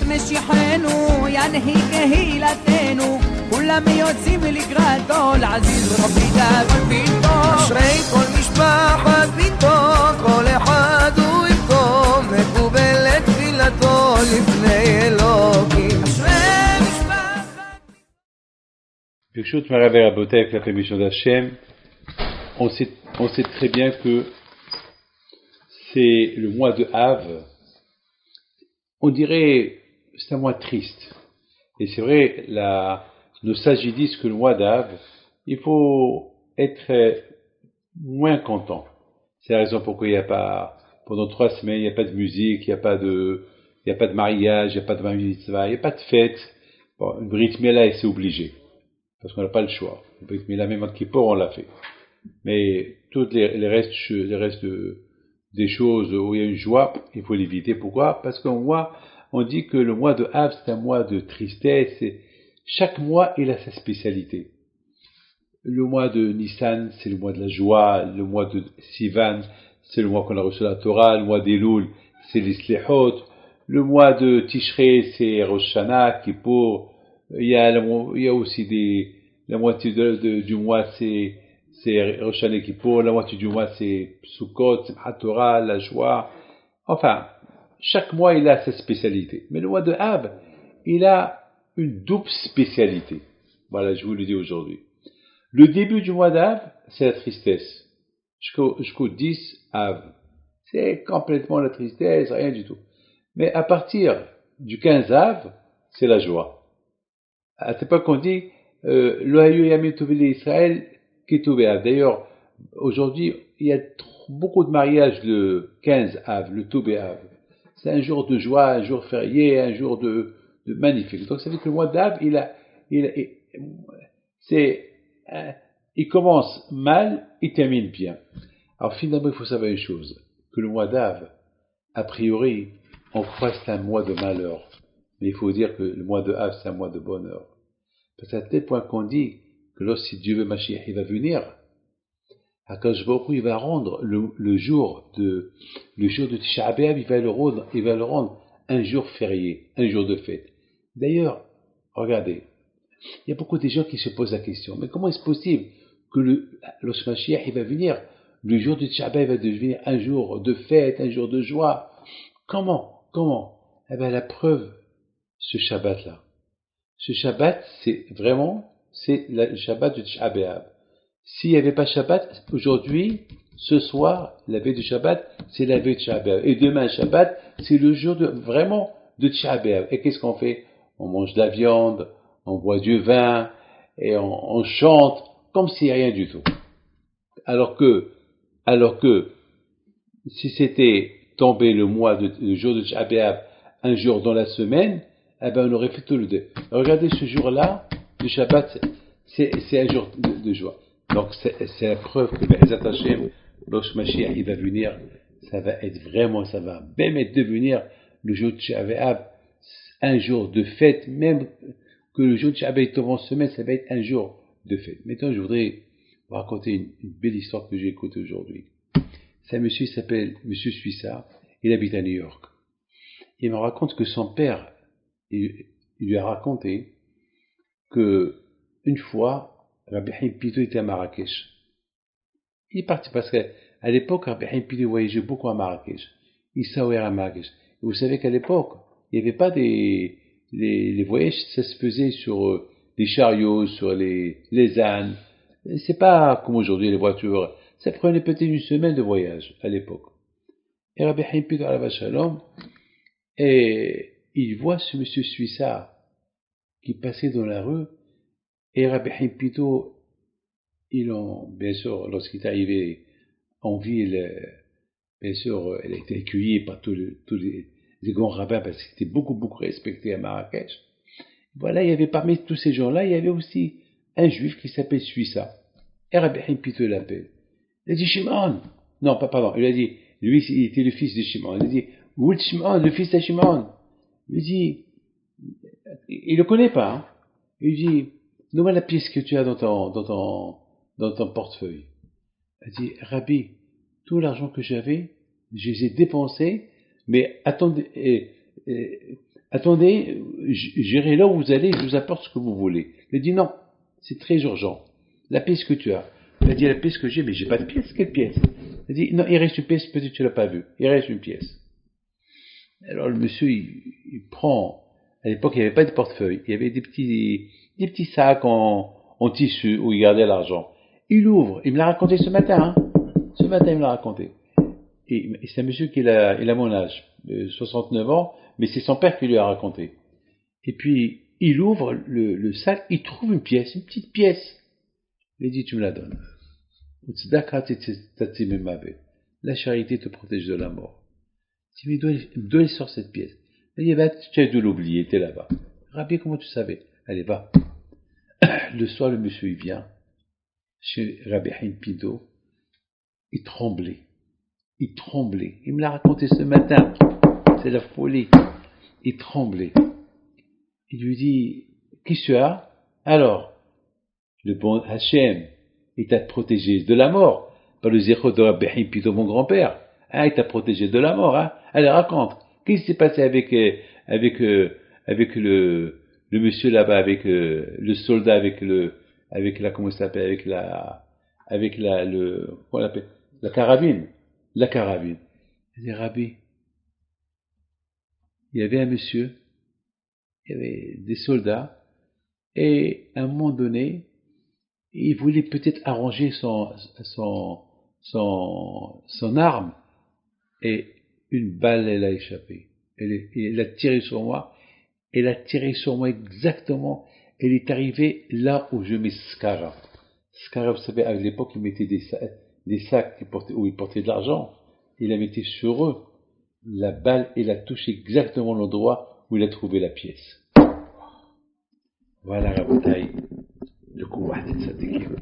משיחנו ינהיג קהילתנו כולם יוצאים לקראת כל עזיז רבי דאב ביתו אשרי כל משפחת ביתו כל אחד הוא יבכו מקובלת תפילתו לפני אלוקים אשרי משפחת Birshut Maravé Raboté avec la permission d'Hachem, on sait très bien que c'est le mois de Av, on dirait c'est un mois triste. Et c'est vrai, nos sages disent que le mois d'Av, il faut être moins content. C'est la raison pourquoi il n'y a pas, pendant 3 semaines, il n'y a pas de musique, il n'y a pas de mariage, il n'y a pas de mitzvah, il n'y a pas de fête. Bon, une Brit Mila, c'est obligé. Parce qu'on n'a pas le choix. Une Brit Mila, même en Kippour, on l'a fait. Mais toutes les restes des choses où il y a une joie, il faut l'éviter. Pourquoi? Parce on dit que le mois de Av, c'est un mois de tristesse. Et chaque mois, il a sa spécialité. Le mois de Nissan, c'est le mois de la joie. Le mois de Sivan, c'est le mois qu'on a reçu la Torah. Le mois d'Elul, c'est les Slechot. Le mois de Tishrei, c'est Rosh Hashanah, Kippour. Il y a aussi la moitié du mois, c'est Rosh Hashanah, Kippour. La moitié du mois, c'est Sukkot, Simchat Torah, la joie. Enfin, chaque mois, il a sa spécialité. Mais le mois de Av, il a une double spécialité. Voilà, je vous le dis aujourd'hui. Le début du mois d'Av, c'est la tristesse. Jusqu'au 10 Av. C'est complètement la tristesse, rien du tout. Mais à partir du 15 Av, c'est la joie. À cette époque, on dit, Lohayu Yamim Tovei Israël, Ketuvei Av. D'ailleurs, aujourd'hui, il y a beaucoup de mariages le 15 Av, le Tovei Av. C'est un jour de joie, un jour férié, un jour de magnifique. Donc, ça veut dire que le mois d'Av, il commence mal, il termine bien. Alors, finalement, il faut savoir une chose, que le mois d'Av, a priori, on croit que c'est un mois de malheur. Mais il faut dire que le mois de Av, c'est un mois de bonheur. Parce qu'à tel point qu'on dit que lorsque Dieu veut Mashiach, il va venir, Akadosh Baruch Hu, il va rendre le jour de Tisha B'Av, il va le rendre un jour férié, un jour de fête. D'ailleurs, regardez, il y a beaucoup de gens qui se posent la question, mais comment est-ce possible que lorsque Mashiach, il va venir, le jour de Tisha B'Av va devenir un jour de fête, un jour de joie? Comment? Eh bien, la preuve, ce Shabbat-là. Ce Shabbat, c'est le Shabbat de Tisha B'Av. S'il n'y avait pas Shabbat, aujourd'hui, ce soir, la veille du Shabbat, c'est la veille de Tisha B'Av. Et demain, Shabbat, c'est le jour de Tisha B'Av. Et qu'est-ce qu'on fait? On mange de la viande, on boit du vin, et on chante, comme s'il n'y a rien du tout. Alors que, si c'était tombé le jour de Tisha B'Av, un jour dans la semaine, eh ben, on aurait fait tout le deux. Regardez ce jour-là, le Shabbat, c'est un jour de joie. Donc, c'est la preuve que Be'ezat Hashem, lorsque Mashiach, il va venir, ça va même être devenir le jour de Tisha B'Av, un jour de fête, même que le jour de Tisha B'Av tombe en semaine, ça va être un jour de fête. Maintenant, je voudrais vous raconter une belle histoire que j'ai écoutée aujourd'hui. C'est un monsieur, il s'appelle Monsieur Suissa, il habite à New York. Il me raconte que son père, il lui a raconté que une fois, Rabbi Haim Pito était à Marrakech. Il est parti parce qu'à l'époque, Rabbi Haim Pito voyageait beaucoup à Marrakech. Il s'est à Marrakech. Et vous savez qu'à l'époque, il n'y avait pas les voyages, ça se faisait sur les chariots, sur les ânes. C'est pas comme aujourd'hui les voitures. Ça prenait peut-être une semaine de voyage à l'époque. Et Rabbi Haim Pito à la Shalom, et il voit ce monsieur Suissard qui passait dans la rue, et Rabbi Haim Pito, bien sûr, lorsqu'il est arrivé en ville, bien sûr, il a été accueilli par tous les grands rabbins parce qu'il était beaucoup respecté à Marrakech. Voilà, il y avait parmi tous ces gens-là, il y avait aussi un juif qui s'appelait Suissa. Et Rabbi Haim Pito l'appelle. Il a dit Shimon. Non, pardon, il a dit, lui, il était le fils de Shimon. Il a dit, Oul Shimon, le fils de Shimon. Il dit, il le connaît pas, hein. Il dit, donne-moi la pièce que tu as dans ton portefeuille. Il dit, Rabbi, tout l'argent que j'avais, je les ai dépensés, mais attendez, attendez, j'irai là où vous allez, je vous apporte ce que vous voulez. Il a dit non, c'est très urgent. La pièce que tu as. Il a dit la pièce que j'ai, mais j'ai pas de pièce. Quelle pièce? Il a dit non, il reste une pièce, peut-être tu l'as pas vue. Il reste une pièce. Alors le monsieur, il prend. À l'époque, il n'y avait pas de portefeuille. Il y avait des petits sacs en tissu où il gardait l'argent. Il ouvre. Il me l'a raconté ce matin. Hein. Ce matin, il me l'a raconté. Et c'est un monsieur qui a mon âge, 69 ans, mais c'est son père qui lui a raconté. Et puis, il ouvre le sac, il trouve une pièce, une petite pièce. Il dit, tu me la donnes. La charité te protège de la mort. Il dit, mais d'où elle sort cette pièce? Il dit, bah, tu as dû l'oublier, t'es là-bas. Rabbi, comment tu savais? Allez, va. Le soir, le monsieur, il vient chez Rabbi Haïm Pinto. Il tremblait. Il me l'a raconté ce matin. C'est la folie. Il tremblait. Il lui dit, qui tu as? Alors, le bon Hachem, il t'a protégé de la mort. Par le zéro de Rabbi Haïm Pinto, mon grand-père. Ah, il t'a protégé de la mort, hein. Allez, raconte. Qu'est-ce qui s'est passé avec le monsieur là-bas, avec le soldat, avec la, comment ça s'appelle, comment on l'appelle? La carabine. La carabine. Il dit, Rabbi, il y avait un monsieur, il y avait des soldats, et à un moment donné, il voulait peut-être arranger son arme, et une balle, elle a échappé. Elle a tiré sur moi. Elle a tiré sur moi exactement. Elle est arrivée là où je mets Skara. Skara, vous savez, à l'époque, ils mettaient des sacs où ils portaient de l'argent. Il la mettait sur eux. La balle, elle a touché exactement l'endroit où il a trouvé la pièce. Voilà, Rabotaï, le Kouat de Tzadikim.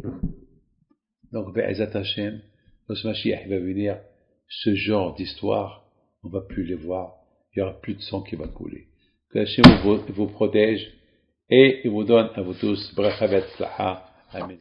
Donc, Be'ezat Hashem, lorsque Mashiach va venir, ce genre d'histoire, on ne va plus les voir. Il n'y aura plus de sang qui va couler. Que Hashem vous protège et il vous donne à vous tous bracha v'atzlacha. Amen.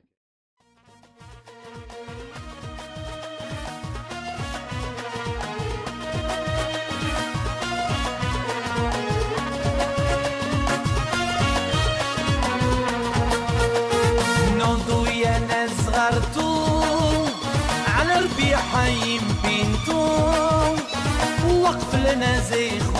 حي بنتو وقف لنا زي